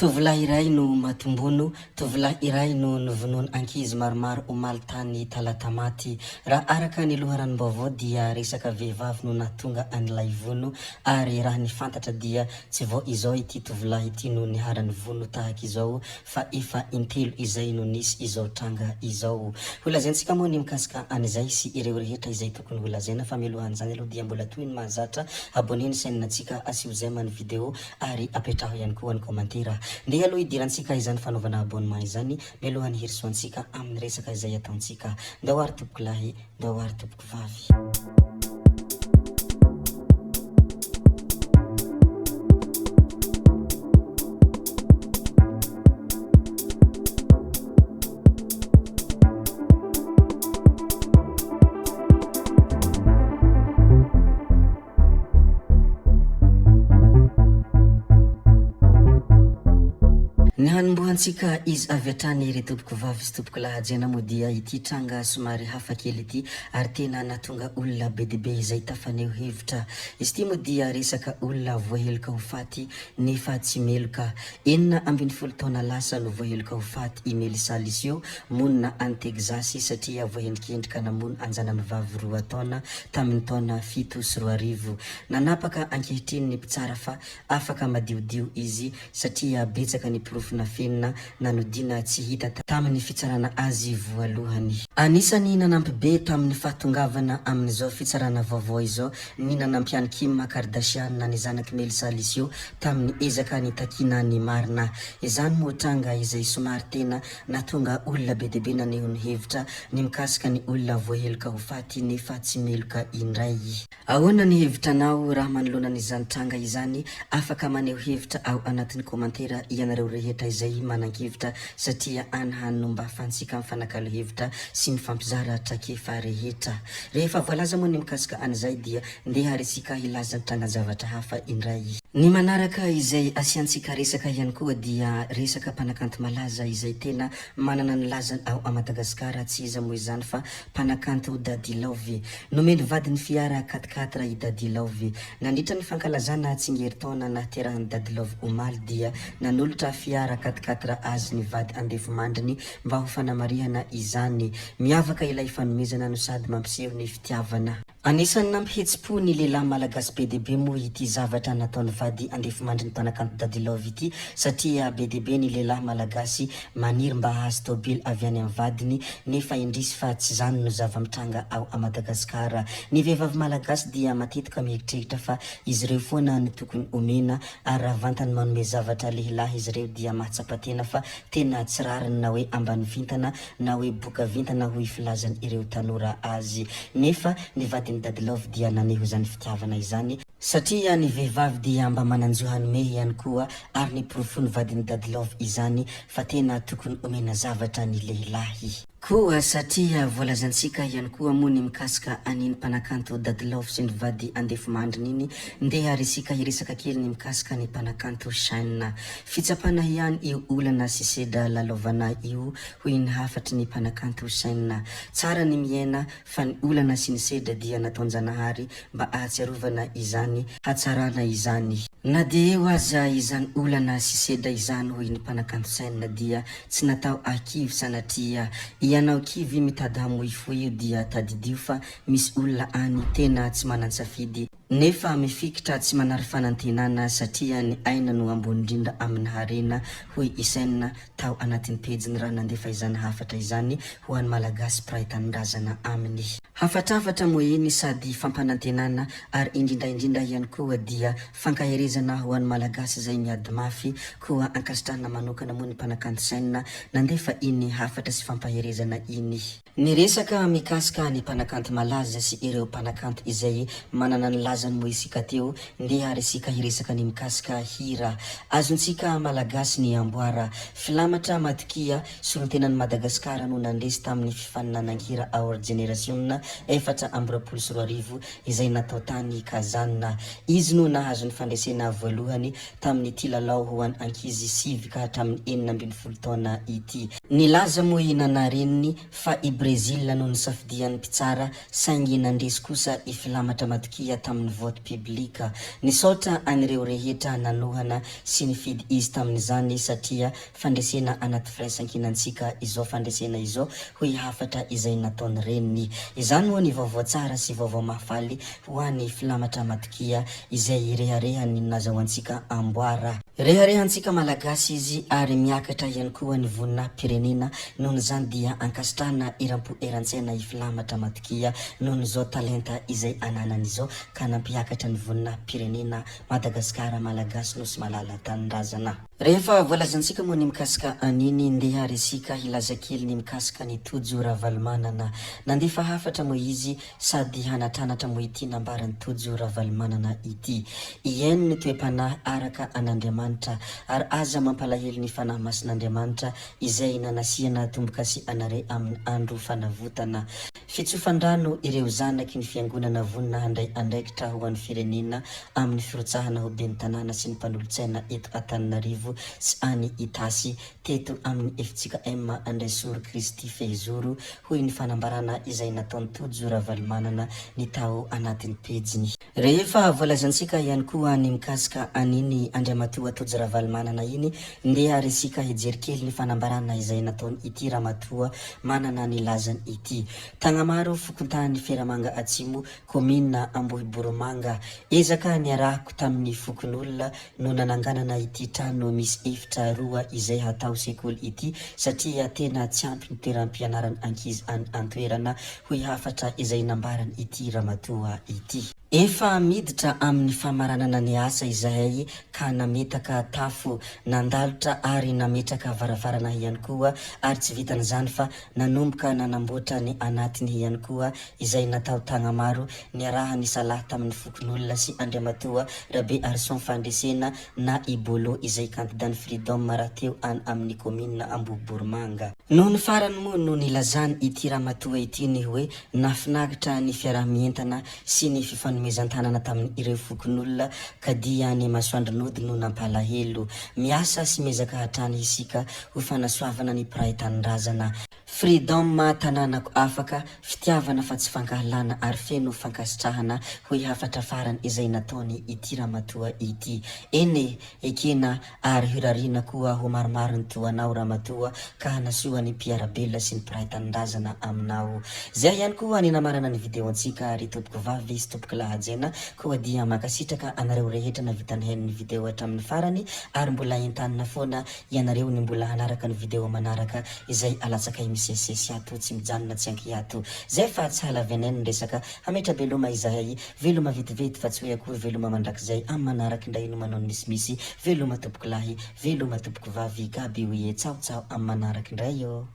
Tovolahy iray no matombono, tovolahy iray no novonono ankizy maromaro omaly tany Talatamaty. Raha araka ny loharanom-baovao dia resaka vehivavy no nahatonga an'ilay vono, ary raha ny fantatra dia tsy vao izao ity tovolahy ity no niharany vono tahaka izao, fa efa intelo izay no nisy izao tranga izao. Holazaintsika moa ny mikasika an'izay sy ireo rehetra izay tokony holazaina, fa mialohan'izany aloha dia mbola toy ny mahazatra aboneny sainantsika, asio zay video ary apetraho ihany koa ny komantera. Ndeha aloha idirantsika izany fanaovana abonnement izany, mialohany herisoantsika amin'ny resaka izay ataontsika. Ndao ary tompoko lahy, ndao ary tompoko vavy. Ny hanombohantsika izy avy hatrany ry tompoko vavy sy tompoko lahy ajena moa dia ity tranga somary hafa kely ity, ary tena nahatonga olona be dia be izay tafaneo hevitra. Izy ity moa dia resaka olona voaheloka ho faty nefa tsy meloka. 40 taona lasa no voaheloka ho faty i Melisa Lisio, monina any Texas, satria voahendrikendrika namono anjanany vavy 2 taona tamin'ny taona 7 sy 20. Nanapaka ankehitriny ny mpitsara fa afaka madiodio izy, satria betsaka ny na fenina nanodina tsy hita tamin'ny fitsarana azy voalohany. Anisany nanampy be tamin'ny fahatongavana amin'izao fitsarana vaovao izao ny nanampiany Kim Kardashian ny zanaky Melisa Lisio tamin'ny ezaka ny takina ny marina. Izany moa tranga izay somary tena natonga olona be dia be naneho ny hevitra ny mikasika ny olona voaheloka ho faty nefa tsy meloka indray. Ahoana ny hevitranao raha manoloana n'izany tranga izany? Afaka maneho hevitra ao anatin'ny komantera ianareo rehetra izay manan-kevitra, satria anihany no mba ahafahantsika mifanakalo hevitra sy mifampizara trakefa rehetra. Rehefa voalaza moa ny mikasika an'izay dia ndeha resika hilaza ny tranga zavatra hafa indray. Ny manaraka izay asiantsika resaka ihany koa dia resaka mpanakanto malaza izay tena manana ny lazany ao a Madagasikara, tsy iza moa izany fa mpanakanto Daddy Love. Nomeny vadiny fiara 4x4 i Daddy Love. Nandritra ny fankalazana tsingeritaona nahaterahan'ny Daddy Love omaly dia nanolotra fiara 4x4 azy ny vady andefo mandriny mba ho fanamarihana izany. Miavaka ilay fanomezana no sady mampiseho ny fitiavana. Anisany nampihetsy-po ny lehilahy malagasy be dia be moa ity zavatra nataony vady andefo mandriny mpanakanto Daddy Love ity, satria be dia be ny lehilahy malagasy maniry mba hahazo tôbily avy any amin'ny vadiny, nefa indrisy fa tsy zany no zava-mitranga ao a Madagasikara. Ny vehivavy malagasy dia matetika mieritreritra fa izy ireo foana no tokony omena, ary raha vantany manome zavatra lehilahy izy ireo dia mahatsapa-tena fa tena tsy rariny na hoe ambany vintana na hoe boka vintana ho ifilazany ireo tanora azy. Nefa ny vadiny Daddy Love dia naneho zany fitiavana izany, satria ny vehivavy dia mba mananjohany mehy ihany koa, ary ny porofony vadiny Daddy Love izany fa tena tokony omena zavatra ny lehilahy koa, satria voalazantsika ihany koa moa ny mikasika aniny mpanakanto Daddy Love sy ny vady andefo mandriny iny. Ndeha resika hiresaka kely ny mikasika ny mpanakanto Shine. Fitsapana ihany io olana sy sedra lalaovana io hoy ny hafatry ny mpanakanto Shine. Tsara ny miaina fa ny olana sy ny sedra dia nataon-janahary mba ahatsiarovana izany, hatsarana izany. Na dia eo aza izany olana sy sedra izany hoy ny mpanakanto Shine dia tsy natao akivy, sanatria ianao kivy mitady hamoifo io dia tadidio fa misy olona any tena tsy manan-tsafidy nefa mifikitra tsy manary fanantenana, satria ny aina no ambony indrindra amin'ny harena hoy isaina tao anatin'ny pejiny raha nandefa izany hafatra izany ho an'ny malagasy mpiray tanindrazana aminy. Hafatrafatra moa iny sady fampanantenana, ary indrindraindrindra ihany koa dia fankaherezana ho an'ny malagasy izay miady mafy koa ankasitrahana manokana moa ny mpanakanto Shine nandefa iny hafatra sy fampaherezana iny. Ny resaka mikasika ny mpanakanto malaza sy ireo mpanakanto izay manana ny lazany moa isika teo, ndeha resika hiresaka ny mikasika hira. Azontsika malagasy ny amboara filamatra matokia solontenan'ny Madagasikara no nandresy tamin'ny fifaninanan-kira Award Generation 420 izay natao tany Kazanina. Izy no nahazo ny fandresena voalohany tamin'ny ty lalao ho an'ny ankizy 7 ka hatramin'ny 12 taona ity. Nilaza moa nanareny fa i Brésil no nisafidian'ny mpitsara, saingy nandresy kosa i filamatra matokia tamin'ny vote publique nisaotra anireo rehetra nanohana sy nifidy izy tamin'izany satria fandresena anaty firaisankinantsika izao fandresena izao hoy hafatra izay nataony reniny. Izany moa ny vaovao tsara sy vaovao mahafaly ho an'ny filamatra matokia izay reharehany nazahoantsika amboara. Reharehantsika malagasy izy ary miakatra ihany koa ny vonina pirenena nohon' izany dia ankasitrahana eram-po eran-tsaina ifilamatra matokia nohon' izao talenta izay ananany izao ka nampiakatra ny vonina pirenena Madagasikara malagasy nosy malala tanindrazana. Rehefa voalazantsika moa ny mikasika aniny ndeha resika hilaza kely ny mikasika ny Tojo Ravalomanana. Nandefa hafatra moa izy sady hanatranatra moa ity nambarany Tojo Ravalomanana ity. Ieno ny toe-panahy araka an'Andriamanitra ary aza mampalahelo ny fanahy masin'Andriamanitra izay nanasiana tombokasy anare amin'ny andro fanavotana. Fitsofandrano ireo zanaky ny fiangonana vonina handray andraikitra ho an'ny firenena amin'ny firotsahana ho ben'ny tanàna sy ny mpanolotsaina eto Antananarivo sy any Itasy teto amin'ny efitsika M Andraisoro Kristy Fehizoro hoy ny fanambarana izay nataony Tojo Ravalomanana ny tao anatin'ny pejiny. Rehefa voalazantsika ihany koa ny mikasika aniny Andriamatoa Tojo Ravalomanana iny ndeha resika hijery kely ny fanambarana izay nataony ity Ramatoa manana ny lazany ity. Tangamaro fokontany Feramanga Atsimo komina Ambohiboromanga ezaka niarahako tamin'ny fokon'olona no nananganana ity trano misy efitra roa izay hatao sekoly ity satria tena tsy ampy ny toeram-pianarana ankizy any antoerana hoy hafatra izay nambarany ity Ramatoa ity. Efa miditra amin'ny famaranana ny asa izahay ka nametaka tafo nandalotra ary nametraka varavarana ihany koa ary tsy vitan'izany fa nanomboka nanamboatra ny anatiny ihany koa izay natao Tangamaro niaraha ny salahy tamin'ny fokon'olona sy Andriamatoa Rabe Arson Fandresena na Ibolo izay candidat Freedom rahateo any amin'ny komina Ambohiboromanga. Noho ny farany moa no nilazany ity Ramatoa ity ny hoe nafinaritra ny fiarahamientana sy ny fifanomezan-tanana tamin'ny ireo fokon'olona ka dia ny masoandrin'ody no nampalahelo miasa sy mezaka hatrany isika ho fanasoavana ny piray tanindrazana. Freedom tanànako afaka fitiavana fa tsy fankahalana ary feno fankasitrahana hoy hafatra farany izay nataony ity Ramatoa ity. Eny ekena ary hirarina koa ho maromaro ny toanao Ramatoa ka hanasoa ny mpiarabelona sy ny piray tanindrazana aminao. Zay ihany koa ny namarana ny video antsika ary tompoko vavy sy tompoko lahajena koa dia makasitraka anareo rehetra na vitany hen'ny video hatramin'ny farany ary mbola entanina foana ianareo ny mbola hanaraka ny video manaraka izay alatsaka misesesy ato tsy mijanona tsy anky ato. Zay fa tsy halaveneny ny resaka hametra veloma izahay veloma vetivety fa tsy hoe akory veloma mandrakizay amin'ny manaraka indray no manao misimisy veloma tompoko lahy veloma tompoko vavy gaby hoe tsao tsao amin'ny manaraka indray yo.